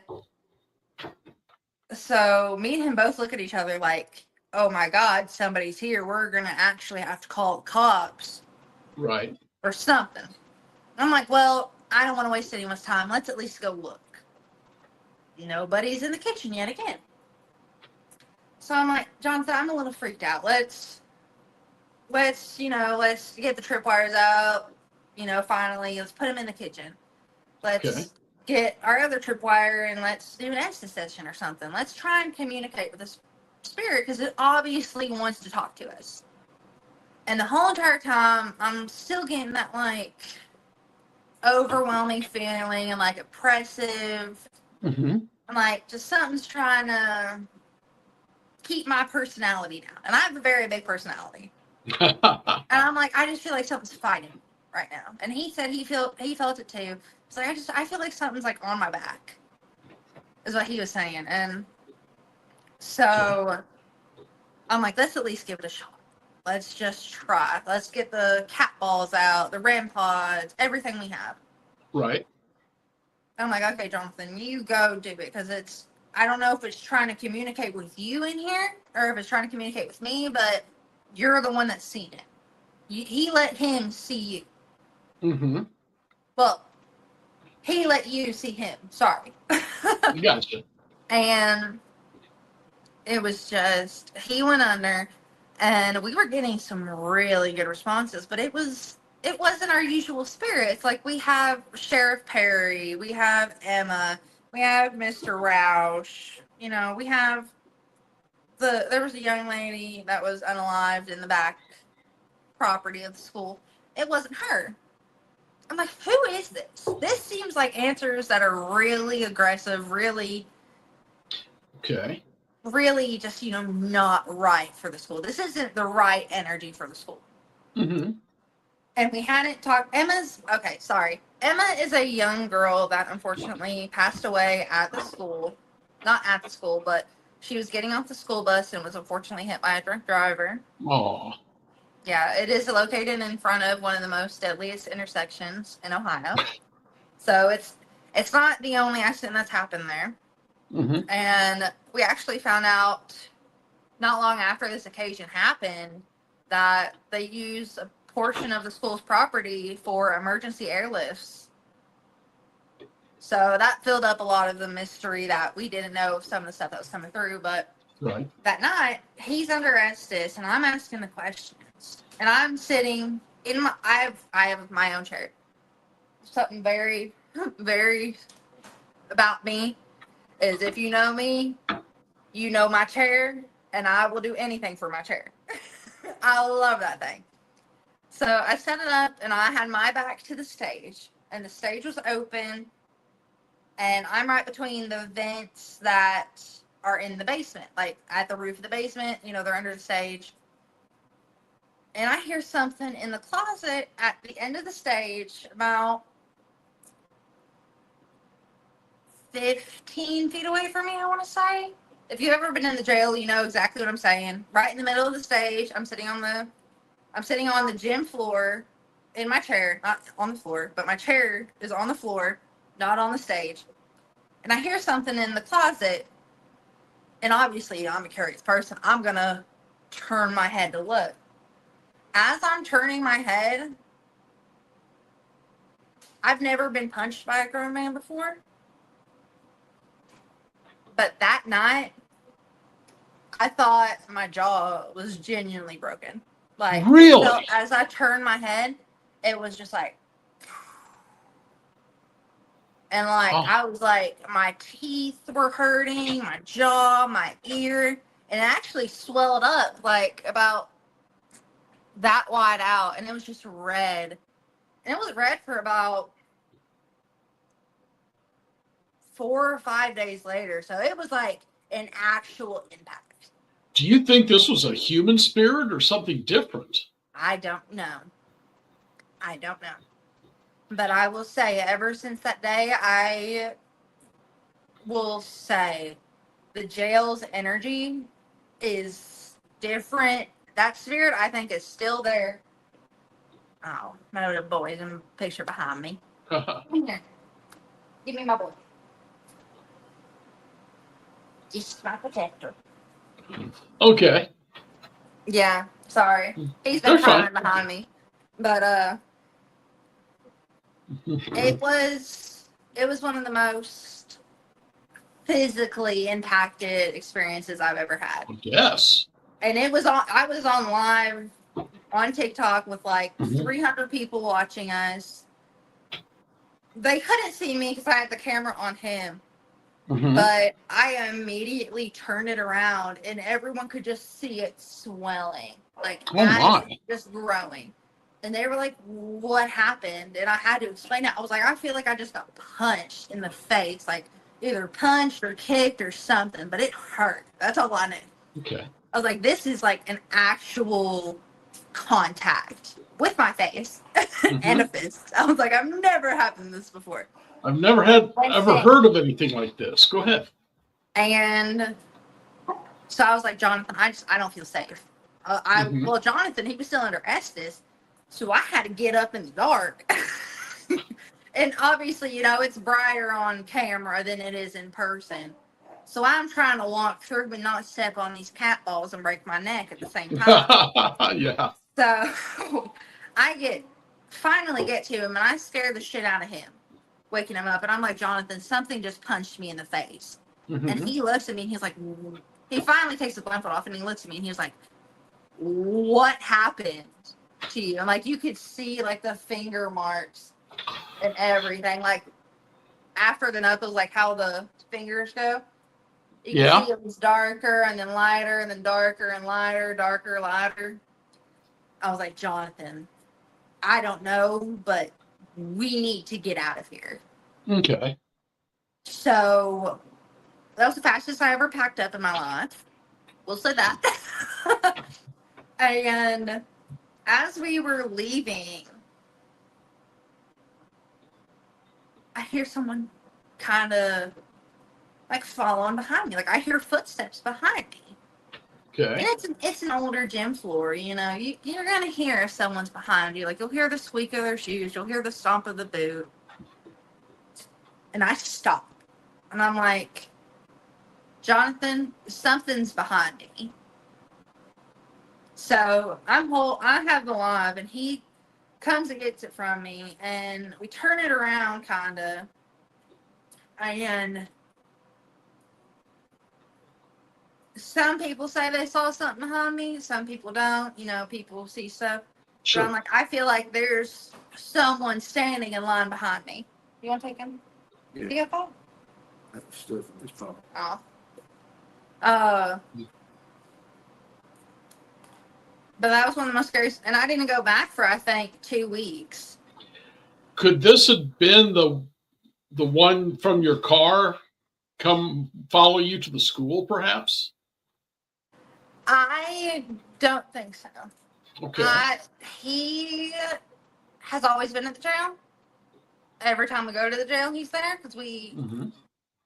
so me and him both look at each other like, oh my God, somebody's here. We're going to actually have to call the cops. Right. Or something. I'm like, well, I don't want to waste anyone's time. Let's at least go look. Nobody's in the kitchen yet again. So I'm like, Jonathan, I'm a little freaked out. Let's get the tripwires out. Finally, let's put them in the kitchen. Let's get our other tripwire and let's do an Estes session or something. Let's try and communicate with this spirit because it obviously wants to talk to us. And the whole entire time, I'm still getting that, overwhelming feeling and, oppressive. Mm-hmm. And, just something's trying to keep my personality down. And I have a very big personality. And I'm like, I just feel like something's fighting right now. And he said he felt it too. It's like, I feel like something's, on my back. Is what he was saying. And so I'm like, let's at least give it a shot. Let's just try. Let's get the cat balls out, the REM pods, everything we have. Right. I'm like, okay, Jonathan, you go do it. Because I don't know if it's trying to communicate with you in here or if it's trying to communicate with me, but you're the one that's seen it. He let him see you. Mm-hmm. Well, he let you see him. Sorry. Gotcha. And it was just, he went under. And we were getting some really good responses, but it was it wasn't our usual spirits. Like, we have Sheriff Perry, we have Emma, we have Mr. Roush, you know, we have there was a young lady that was unalived in the back property of the school. It wasn't her. I'm like, who is this? This seems like answers that are really aggressive, really, Okay. really just, you know, not right for the school. This isn't the right energy for the school. Mm-hmm. And we hadn't talked. Okay, sorry. Emma is a young girl that unfortunately passed away at the school. Not at the school, but she was getting off the school bus and was unfortunately hit by a drunk driver. Oh. Yeah, it is located in front of one of the most deadliest intersections in Ohio. So it's not the only accident that's happened there. Mm-hmm. And we actually found out not long after this occasion happened that they used a portion of the school's property for emergency airlifts. So that filled up a lot of the mystery that we didn't know of some of the stuff that was coming through. But Right. that night, he's under Estes, and I'm asking the questions. And I'm sitting in my, I have my own chair. Something very, very about me is if you know me, you know my chair, and I will do anything for my chair. I love that thing. So I set it up, and I had my back to the stage, and the stage was open, and I'm right between the vents that are in the basement, like at the roof of the basement. You know, they're under the stage. And I hear something in the closet at the end of the stage, about 15 feet away from me, I want to say. If you've ever been in the jail, you know exactly what I'm saying. Right in the middle of the stage, I'm sitting on the gym floor in my chair, not on the floor, but my chair is on the floor, not on the stage. And I hear something in the closet, and obviously I'm a curious person. I'm going to turn my head to look. As I'm turning my head, I've never been punched by a grown man before. But that night, I thought my jaw was genuinely broken. Like, Really? so as I turned my head, it was just like, and like, Oh. I was like, my teeth were hurting, my jaw, my ear, and it actually swelled up like about that wide out, and it was just red. And it was red for about 4 or 5 days later. So it was like an actual impact. Do you think this was a human spirit or something different? I don't know. I don't know. But I will say, ever since that day, I will say the jail's energy is different. That spirit, I think, is still there. Oh, my little boy's in the picture behind me. Come here. Give me my boy. This is my protector. Okay. Yeah, sorry. He's been They're fine. crying behind me. But it was one of the most physically impacted experiences I've ever had. Yes. And I was on live on TikTok with like 300 people watching us. They couldn't see me because I had the camera on him. Mm-hmm. But I immediately turned it around and everyone could just see it swelling. Like, Oh my. just growing. And they were like, what happened? And I had to explain it. I was like, I feel like I just got punched in the face. Like, either punched or kicked or something. But it hurt. That's all I knew. Okay. I was like, this is like an actual contact with my face and a fist. I was like, I've never happened this before. I've never heard of anything like this. Go ahead. And so I was like, Jonathan, I don't feel safe. Well, Jonathan, he was still under Estes, so I had to get up in the dark. And obviously, you know, it's brighter on camera than it is in person. So I'm trying to walk through and not step on these cat balls and break my neck at the same time. Yeah. So I finally get to him, and I scare the shit out of him, waking him up. And I'm like, Jonathan, something just punched me in the face. Mm-hmm. And he looks at me, and he's like, he finally takes the blindfold off, and he looks at me, and he was like, what happened? to you. And like you could see like the finger marks and everything. Like after the knuckles, like how the fingers go. You can Yeah. see it was darker and then lighter and then darker and lighter, darker, lighter. I was like, Jonathan, I don't know, but we need to get out of here. Okay. So that was the fastest I ever packed up in my life. We'll say that. And as we were leaving, I hear someone kind of like following behind me. Like I hear footsteps behind me. Okay. And it's an older gym floor, you know. You're gonna hear if someone's behind you. Like you'll hear the squeak of their shoes, you'll hear the stomp of the boot. And I stop. And I'm like, Jonathan, something's behind me. So I have the live, and he comes and gets it from me, and we turn it around kinda. And some people say they saw something behind me, some people don't. You know, people see stuff. Sure. But I'm like, I feel like there's someone standing in line behind me. You want to take him? Yeah. You got a phone? That's stuff in this phone. Oh. But that was one of the most scary. And I didn't go back for, I think, 2 weeks. Could this have been the one from your car come follow you to the school, perhaps? I don't think so. Okay. He has always been at the jail. Every time we go to the jail, he's there because we,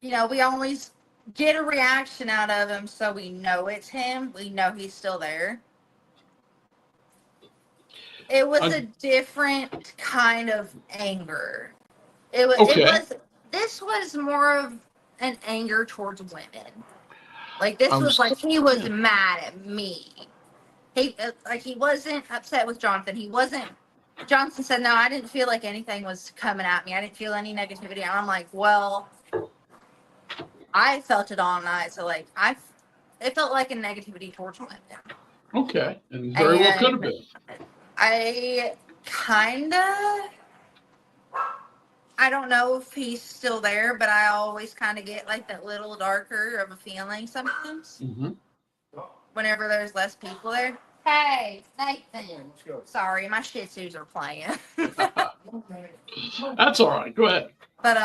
you know, we always get a reaction out of him, so we know it's him. We know he's still there. It was a different kind of anger. Okay. This was more of an anger towards women. Like this I'm was like he was sorry. mad at me. He wasn't upset with Jonathan. He wasn't. Johnson said, "No, I didn't feel like anything was coming at me. I didn't feel any negativity." And I'm like, "Well, I felt it all night. So like it felt like a negativity towards women." Okay. And very well could have And been. I don't know if he's still there, but I always kind of get like that little darker of a feeling sometimes whenever there's less people there. Hey, Nathan. Sorry, my Shih Tzus are playing. That's all right. Go ahead. But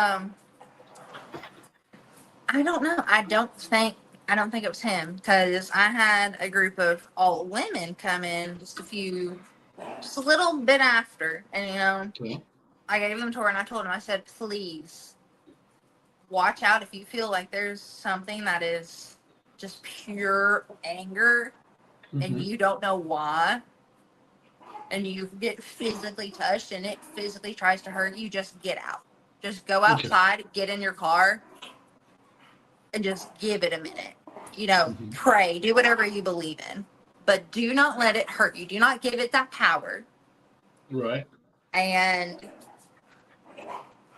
I don't know. I don't think it was him because I had a group of all women come in just a little bit after, and you know, Okay. I gave them a tour and I told them, I said, please watch out if you feel like there's something that is just pure anger and you don't know why, and you get physically touched and it physically tries to hurt you, just get out. Just go outside, get in your car, and just give it a minute. You know, pray, do whatever you believe in, but do not let it hurt you. Do not give it that power. Right. And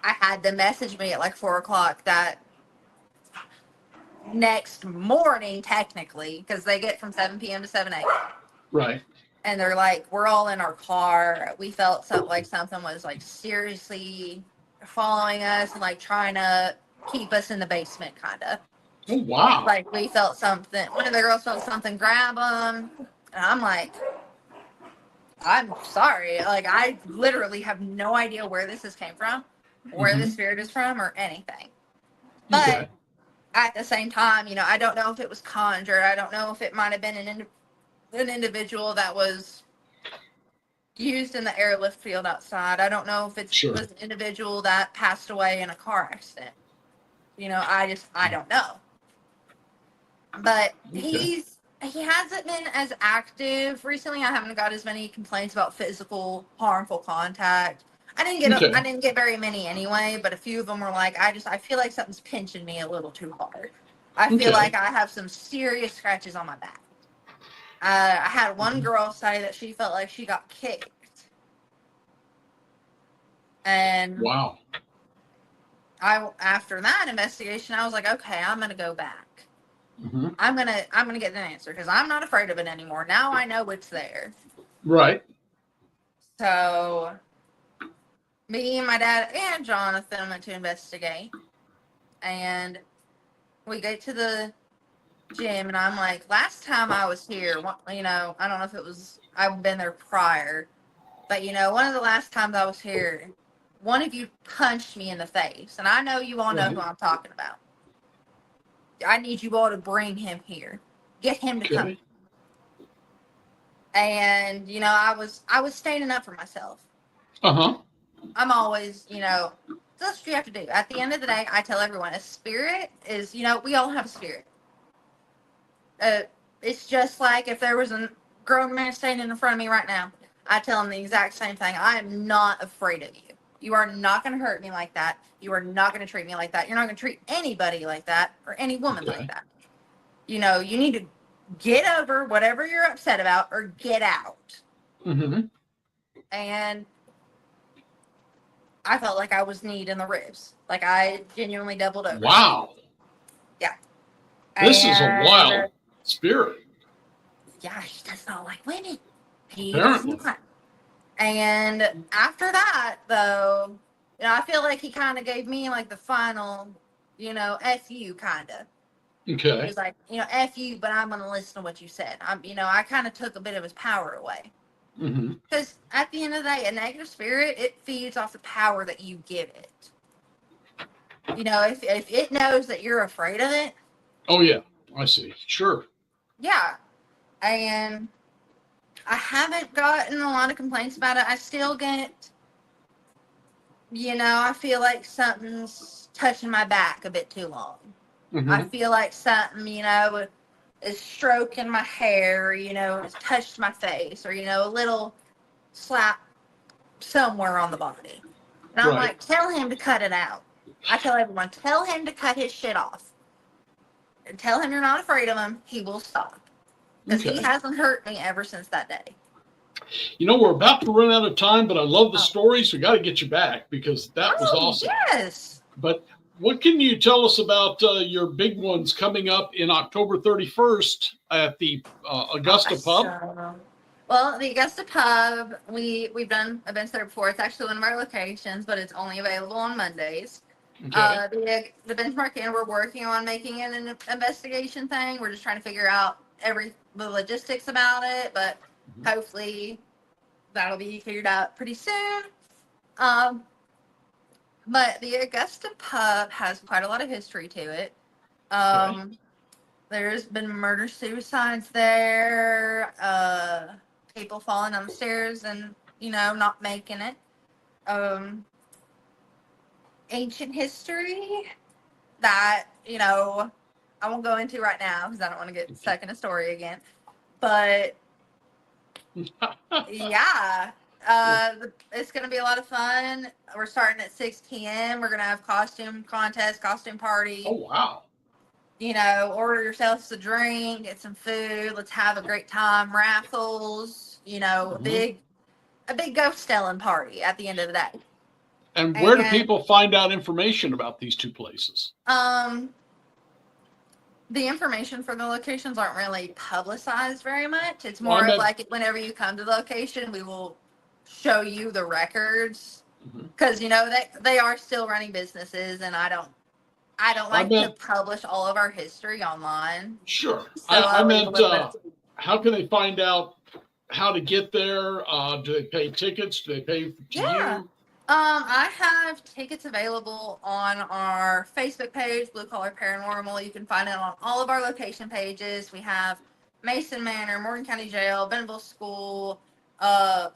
I had them message me at like 4:00 that next morning, technically, because they get from 7 p.m. to 7 a.m. Right. And they're like, we're all in our car. We felt something was like seriously following us and like trying to keep us in the basement, kind of. Oh, wow. Like we felt something. One of the girls felt something grab them. And I'm like, I'm sorry. Like I literally have no idea where this came from, where the spirit is from, or anything. But at the same time, you know, I don't know if it was conjured. I don't know if it might have been an individual that was used in the airlift field outside. I don't know if it was an individual that passed away in a car accident. You know, I don't know. But he hasn't been as active recently. I haven't got as many complaints about physical harmful contact. I didn't get very many anyway, but a few of them were like, I feel like something's pinching me a little too hard. I feel like I have some serious scratches on my back. I had one girl say that she felt like she got kicked. And after that investigation, I was like, okay, I'm gonna go back. I'm gonna get an answer because I'm not afraid of it anymore. Now I know it's there. Right. So me, my dad, and Jonathan went to investigate. And we get to the gym, and I'm like, last time I was here, you know, I don't know if it was, I've been there prior, but, you know, one of the last times I was here, one of you punched me in the face. And I know you all know Right. who I'm talking about. I need you all to bring him here. Get him to come. Okay. And, you know, I was standing up for myself. Uh-huh. I'm always, you know, that's what you have to do. At the end of the day, I tell everyone a spirit is, you know, we all have a spirit. It's just like if there was a grown man standing in front of me right now, I tell him the exact same thing. I am not afraid of you. You are not going to hurt me like that. You are not going to treat me like that. You're not going to treat anybody like that or any woman Okay. like that. You know, you need to get over whatever you're upset about or get out. Mm-hmm. And I felt like I was kneed in the ribs. Like I genuinely doubled over. Wow. Yeah. This is a And, wild spirit. yeah, he does not like women. He Apparently. does not. And after that, though, you know, I feel like he kind of gave me like the final, you know, F you kind of. He Okay. was like, you know, F you, but I'm going to listen to what you said. You know, I kind of took a bit of his power away. Mm-hmm. Because at the end of the day, a negative spirit, it feeds off the power that you give it. You know, if it knows that you're afraid of it. Oh, yeah. I see. Sure. Yeah. And I haven't gotten a lot of complaints about it. I still get, you know, I feel like something's touching my back a bit too long. Mm-hmm. I feel like something, you know, is stroking my hair, you know, has touched my face, or, you know, a little slap somewhere on the body. And I'm Right. like, tell him to cut it out. I tell everyone, tell him to cut his shit off. And tell him you're not afraid of him. He will stop. Because Okay. he hasn't hurt me ever since that day. You know, we're about to run out of time, but I love the Oh. stories. We got to get you back because that was awesome. Yes. But what can you tell us about your big ones coming up in October 31st at the Augusta Pub? Well, the Augusta Pub, we've done events there before. It's actually one of our locations, but it's only available on Mondays. Okay. The Benchmark Inn, we're working on making it an investigation thing. We're just trying to figure out the logistics about it, but hopefully that'll be figured out pretty soon. But the Augusta Pub has quite a lot of history to it. There's been murder suicides there, people falling down the stairs and, you know, not making it. Ancient history that, you know, I won't go into right now because I don't want to get stuck in a story again. But yeah, it's going to be a lot of fun. We're starting at 6 p.m. We're going to have costume contest, costume party. Oh, wow. You know, order yourselves a drink, get some food. Let's have a great time. Raffles, you know, a big ghost telling party at the end of the day. And where do people find out information about these two places? The information for the locations aren't really publicized very much. It's more of like whenever you come to the location, we will show you the records because you know they are still running businesses, and I don't like to publish all of our history online. Sure. So I meant how can they find out how to get there? Do they pay tickets? Do they pay to you? I have tickets available on our Facebook page, Blue Collar Paranormal. You can find it on all of our location pages. We have Mason Manor, Morgan County Jail, Bentonville School, Gosney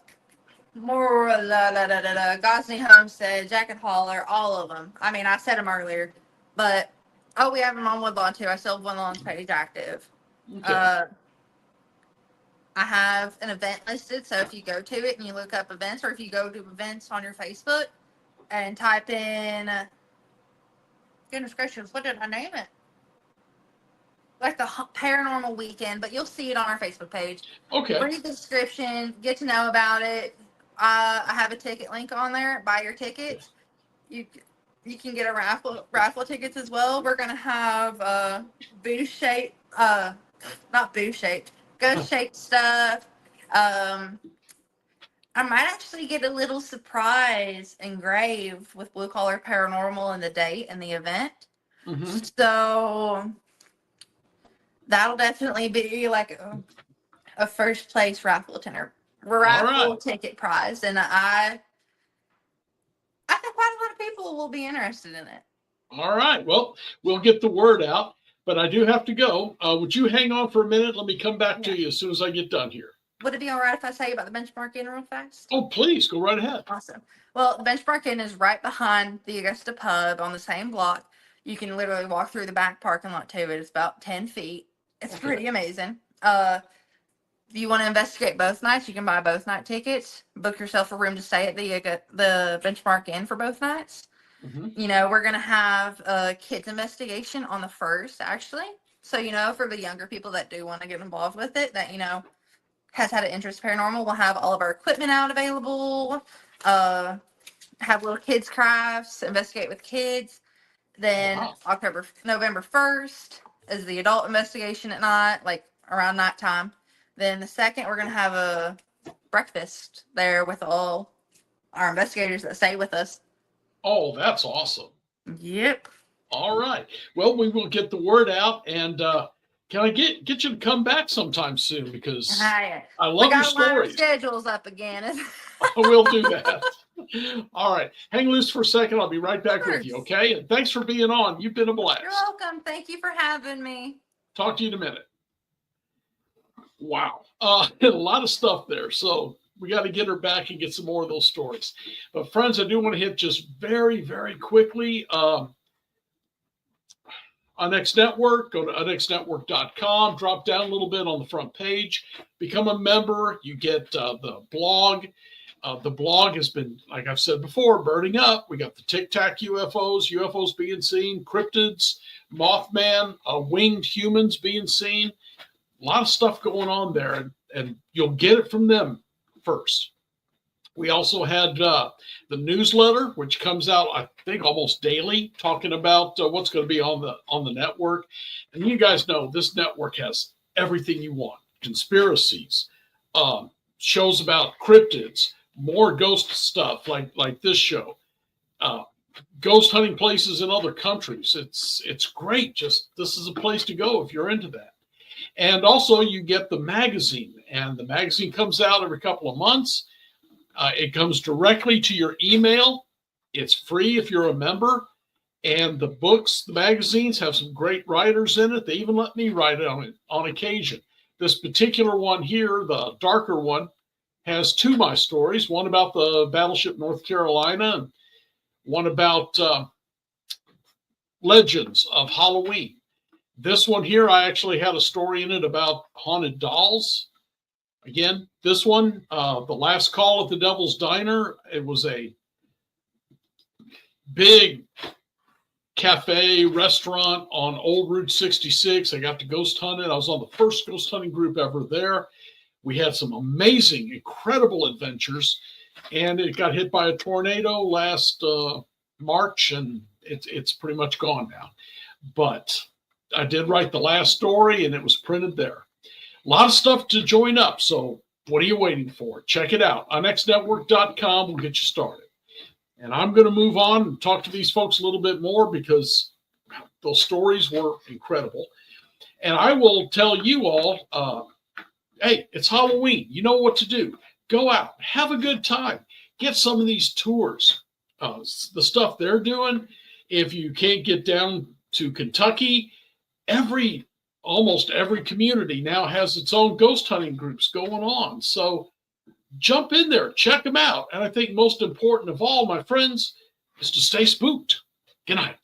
Homestead, Jacket Holler, all of them. I mean, I said them earlier, but we have them on Woodlawn too. I still have Woodlawn's page active. Okay. I have an event listed, so if you go to it and you look up events, or if you go to events on your Facebook and type in, goodness gracious, what did I name it? Like the paranormal weekend, but you'll see it on our Facebook page. Okay. Read the description, get to know about it. I have a ticket link on there. Buy your tickets. You can get a raffle tickets as well. We're gonna have booth shape, not booth shaped, ghost shaped stuff. I might actually get a little surprise engraved with Blue Collar Paranormal and the date and the event. Mm-hmm. So that'll definitely be like a first place All right. ticket prize, and I think quite a lot of people will be interested in it. All right. Well, we'll get the word out, but I do have to go. Would you hang on for a minute? Let me come back to you as soon as I get done here. Would it be all right if I tell you about the Benchmark Inn real fast? Oh, please go right ahead. Awesome. Well, the Benchmark Inn is right behind the Augusta Pub on the same block. You can literally walk through the back parking lot to it. It's about 10 feet. It's pretty amazing. If you want to investigate both nights, you can buy both night tickets. Book yourself a room to stay at the Benchmark Inn for both nights. Mm-hmm. You know, we're gonna have a kids investigation on the first, actually. So, you know, for the younger people that do want to get involved with it, that, you know, has had an interest paranormal, we'll have all of our equipment out available. Have little kids crafts, investigate with kids. Then November 1st is the adult investigation at night, like around nighttime. Then the second, we're gonna have a breakfast there with all our investigators that stay with us. Oh, that's awesome. Yep. All right. Well, we will get the word out, and can I get you to come back sometime soon, because I love your stories. Schedules up again. I will do that. All right. Hang loose for a second. I'll be right back with you, okay? And thanks for being on. You've been a blast. You're welcome. Thank you for having me. Talk to you in a minute. Wow. A lot of stuff there. So we got to get her back and get some more of those stories. But friends, I do want to hit just very, very quickly. UNX Network, go to unxnetwork.com, drop down a little bit on the front page, become a member. You get the blog. The blog has been, like I've said before, burning up. We got the Tic Tac UFOs being seen, cryptids, Mothman, winged humans being seen. A lot of stuff going on there, and you'll get it from them first. We also had the newsletter, which comes out, I think, almost daily, talking about what's going to be on the network. And you guys know this network has everything you want: conspiracies, shows about cryptids, more ghost stuff like this show, ghost hunting places in other countries. It's great. Just this is a place to go if you're into that. And also you get the magazine, and the magazine comes out every couple of months. It comes directly to your email. It's free if you're a member. And the books, the magazines have some great writers in it. They even let me write it on occasion. This particular one here, the darker one, has two of my stories. One about the battleship North Carolina, and one about legends of Halloween. This one here, I actually had a story in it about haunted dolls. Again, this one, The Last Call at the Devil's Diner, it was a big cafe restaurant on Old Route 66. I got to ghost hunt it. I was on the first ghost hunting group ever there. We had some amazing, incredible adventures, and it got hit by a tornado last March, and it's pretty much gone now. But I did write the last story, and it was printed there. A lot of stuff to join up, so what are you waiting for? Check it out. unxnetwork.com will get you started. And I'm going to move on and talk to these folks a little bit more, because those stories were incredible. And I will tell you all, hey, it's Halloween. You know what to do. Go out. Have a good time. Get some of these tours. The stuff they're doing. If you can't get down to Kentucky, almost every community now has its own ghost hunting groups going on. So jump in there, check them out. And I think most important of all, my friends, is to stay spooked. Good night.